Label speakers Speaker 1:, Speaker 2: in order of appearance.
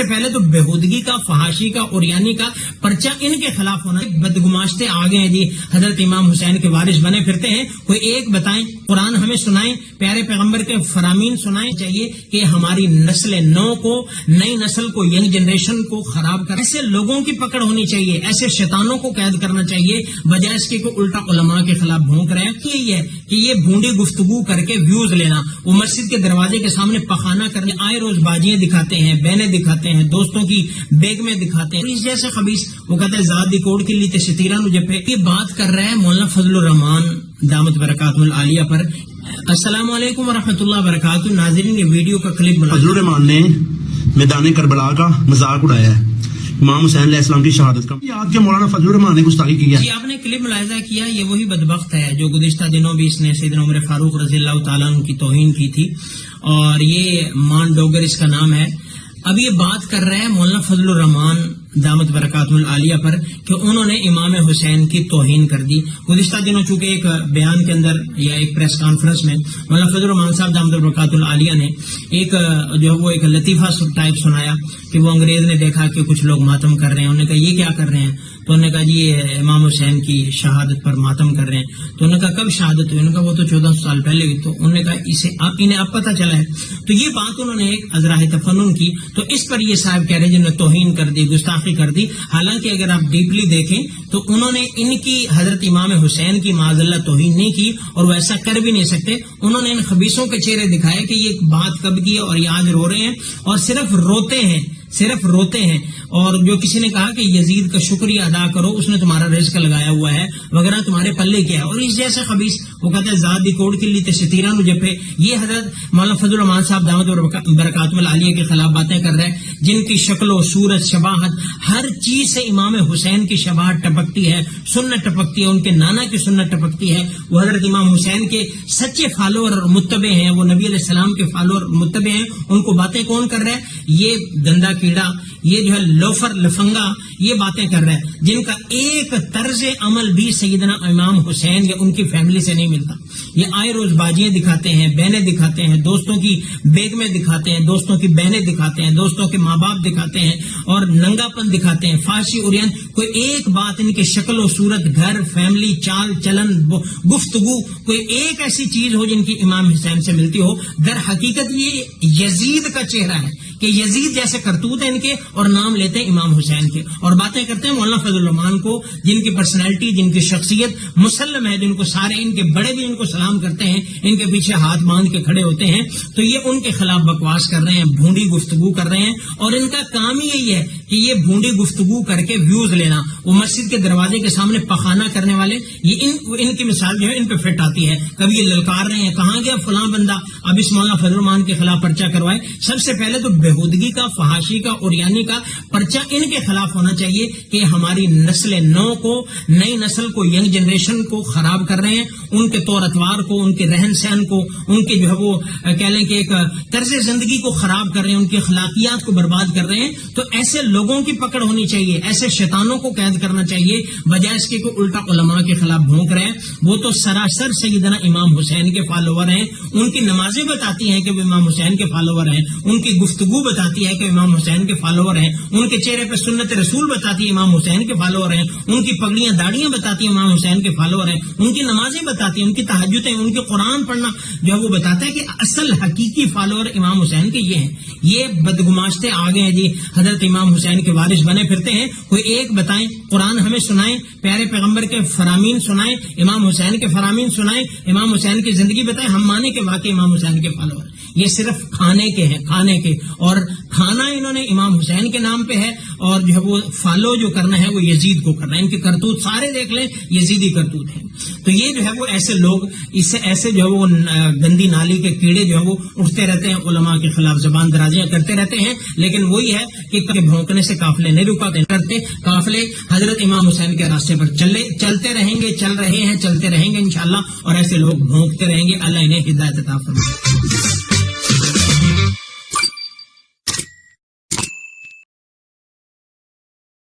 Speaker 1: پہلے تو بےہودگی کا، فحاشی کا، اوریانی کا پرچہ ان کے خلاف ہونا. بدگماشتے آگے ہیں جی، حضرت امام حسین کے وارث بنے پھرتے ہیں. کوئی ایک بتائیں، قرآن ہمیں سنائیں، پیارے پیغمبر کے فرامین سنائیں. چاہیے کہ ہماری نسل نو کو، نئی نسل کو، ینگ جنریشن کو خراب کر. ایسے لوگوں کی پکڑ ہونی چاہیے، ایسے شیطانوں کو قید کرنا چاہیے، بجائے اس کے کوئی الٹا علماء کے خلاف بھونک رہے ہیں. یہی ہے کہ یہ بھونڈی گفتگو کر کے ویوز لینا، وہ مسجد کے دروازے کے سامنے پخانہ کرنے آئے روز باجیاں دکھاتے ہیں، بہنیں دکھاتے ہیں، دوستوں کی بیگمیں دکھاتے ہیں. اس جیسے خبیث وہ کہتے ہیں ذات دی کوڑ کی لیتے ستیرہ نو جپے. یہ بات کر رہے ہیں مولانا فضل الرحمان دامت برکاتہ العالیہ پر. السلام علیکم ورحمۃ اللہ وبرکاتہ. ناظرین، یہ ویڈیو کا کلپ
Speaker 2: فضل الرحمان نے میدان کربلا کا مذاق اڑایا ہے امام حسین علیہ السلام کی شہادت کا. یاد کہ مولانا فضل الرحمان نے گستاخی کی ہے.
Speaker 1: جی، آپ نے کلپ ملاحظہ کیا، یہ وہی بدبخت ہے جو گزشتہ دنوں بھی اس نے سیدنا عمر فاروق رضی اللہ تعالیٰ عنہ کی توہین کی تھی، اور یہ مان ڈوگر اس کا نام ہے. اب یہ بات کر رہے ہیں مولانا فضل الرحمان دامت برکاتہ العالیہ پر کہ انہوں نے امام حسین کی توہین کر دی. گزشتہ دنوں چونکہ ایک بیان کے اندر یا ایک پریس کانفرنس میں مولانا فضل الرحمان صاحب دامت برکاتہ العالیہ نے ایک جو ہے وہ ایک لطیفہ ٹائپ سنایا کہ وہ انگریز نے دیکھا کہ کچھ لوگ ماتم کر رہے ہیں. انہوں نے کہا یہ کیا کر رہے ہیں؟ تو انہوں نے کہا جی یہ امام حسین کی شہادت پر ماتم کر رہے ہیں. تو انہوں نے کہا کب شہادت ہوئی؟ انہوں نے کہا وہ تو 14 سال پہلے ہوئی. تو انہوں نے کہا اسے انہیں اب پتہ چلا ہے. تو یہ بات انہوں نے ایک ازراہ تفنن کی. تو اس پر یہ صاحب کہہ رہے ہیں جنہوں نے توہین کر دی، گستاخی کر دی. حالانکہ اگر آپ ڈیپلی دیکھیں تو انہوں نے ان کی حضرت امام حسین کی معاذ اللہ توہین نہیں کی، اور وہ ایسا کر بھی نہیں سکتے. انہوں نے ان خبیثوں کے چہرے دکھائے کہ یہ بات کب کی ہے اور یہ آج رو رہے ہیں، اور صرف روتے ہیں. اور جو کسی نے کہا کہ یزید کا شکریہ ادا کرو، اس نے تمہارا رزق لگایا ہوا ہے، وغیرہ تمہارے پلے کیا ہے. اور اس جیسے خبیث وہ کہتے ہیں ذات دی کوڑ کی لیتے ستیرہ نو جپے. یہ حضرت مولانا فضل الرحمان صاحب دامت برکاتہ العالیہ کے خلاف باتیں کر رہے ہیں، جن کی شکل و صورت، شباہت، ہر چیز سے امام حسین کی شباہت ٹپکتی ہے، سنت ٹپکتی ہے، ان کے نانا کی سنت ٹپکتی ہے. وہ حضرت امام حسین کے سچے فالوور اور متبع ہیں، وہ نبی علیہ السلام کے فالوور متبع ہیں. ان کو باتیں کون کر رہے ہیں؟ یہ گندا کیڑا، یہ جو ہے لوفر لفنگا، یہ باتیں کر رہے ہیں جن کا ایک طرز عمل بھی سیدنا امام حسین یا ان کی فیملی سے نہیں ملتا. یہ آئے روز باجیاں دکھاتے ہیں، بہنیں دکھاتے ہیں، دوستوں کی بیگمیں دکھاتے ہیں، دوستوں کی بہنیں دکھاتے ہیں، دوستوں کے ماں باپ دکھاتے ہیں، اور ننگا پن دکھاتے ہیں، فحاشی اوریان. کوئی ایک بات ان کے شکل و صورت، گھر، فیملی، چال چلن، گفتگو، کوئی ایک ایسی چیز ہو جن کی امام حسین سے ملتی ہو. در حقیقت یہ یزید کا چہرہ ہے کہ یزید جیسے کرتوت ہیں ان کے، اور نام لیتے ہیں امام حسین کے، اور باتیں کرتے ہیں مولانا فضل الرحمان کو، جن کی پرسنالٹی، جن کی شخصیت مسلم ہے، جن کو سارے ان کے بڑے بھی ان کو سلام کرتے ہیں، ان کے پیچھے ہاتھ باندھ کے کھڑے ہوتے ہیں. تو یہ ان کے خلاف بکواس کر رہے ہیں، بھونڈی گفتگو کر رہے ہیں، اور ان کا کام ہی یہی ہے کہ یہ بھونڈی گفتگو کر کے ویوز لینا. وہ مسجد کے دروازے کے سامنے پخانہ کرنے والے، یہ ان کی مثال جو ہے ان پہ فٹ آتی ہے. کبھی یہ للکار رہے ہیں کہاں گیا فلاں بندہ، اب اس مولانا فضل الرحمان کے خلاف پرچہ کروائے. سب سے پہلے تو بےہودگی کا، فحاشی کا، اوریانی کا پرچہ ان کے خلاف ہونا چاہیے کہ ہماری نسل نو کو، نئی نسل کو، ینگ جنریشن کو خراب کر رہے ہیں. ان کے طور اطوار کو، ان کے رہن سہن کو، ان کے جو ہے وہ کہہ لیں کہ ایک طرز زندگی کو خراب کر رہے ہیں، ان کی اخلاقیات کو برباد کر رہے ہیں. تو ایسے لوگوں کی پکڑ ہونی چاہیے، ایسے شیطانوں کو قید کرنا چاہیے، بجائے اس کے کوئی الٹا علماء کے خلاف بھونک رہے ہیں. وہ تو سراسر سیدنا امام حسین کے فالوور ہیں. ان کی نمازیں بتاتی ہیں کہ وہ امام حسین کے فالوور ہیں، ان کی گفتگو بتاتی ہے کہ امام حسین کے فالوور ہیں، ان کے چہرے پہ سنت رسول بتاتی ہے امام حسین کے فالوور ہیں، ان کی پگڑیاں داڑیاں بتاتی ہیں امام حسین کے فالوور ہیں، ان کی نمازیں بتاتی ہیں، ان کی تہجدیں، ان کے قرآن پڑھنا جو ہے وہ بتاتا ہے کہ اصل حقیقی فالوور امام حسین کے یہ ہیں. یہ بدگماشتے آگے ہیں جی، حضرت امام حسین کے وارث بنے پھرتے ہیں. کوئی ایک بتائیں، قرآن ہمیں سنائیں، پیارے پیغمبر کے فرامین سنائیں، امام حسین کے فرامین سنائیں، امام حسین کی زندگی بتائیں، ہم مانے کہ واقعی امام حسین کے فالوور. یہ صرف کھانے کے ہیں، کھانے کے، اور کھانا انہوں نے امام حسین کے نام پہ ہے، اور جو ہے وہ فالو جو کرنا ہے وہ یزید کو کرنا ہے. ان کے کرتوت سارے دیکھ لیں، یزیدی کرتوت ہیں. تو یہ جو ہے وہ ایسے لوگ، اس سے ایسے جو ہے وہ گندی نالی کے کیڑے جو ہے وہ اٹھتے رہتے ہیں، علماء کے خلاف زبان درازیاں کرتے رہتے ہیں. لیکن وہی ہے کہ بھونکنے سے قافلے نہیں رکا کرتے. قافلے حضرت امام حسین کے راستے پر چلتے رہیں گے، چل رہے ہیں، چلتے رہیں گے انشاءاللہ. اور ایسے لوگ بھونکتے رہیں گے. اللہ انہیں ہدایت عطا فرمائے.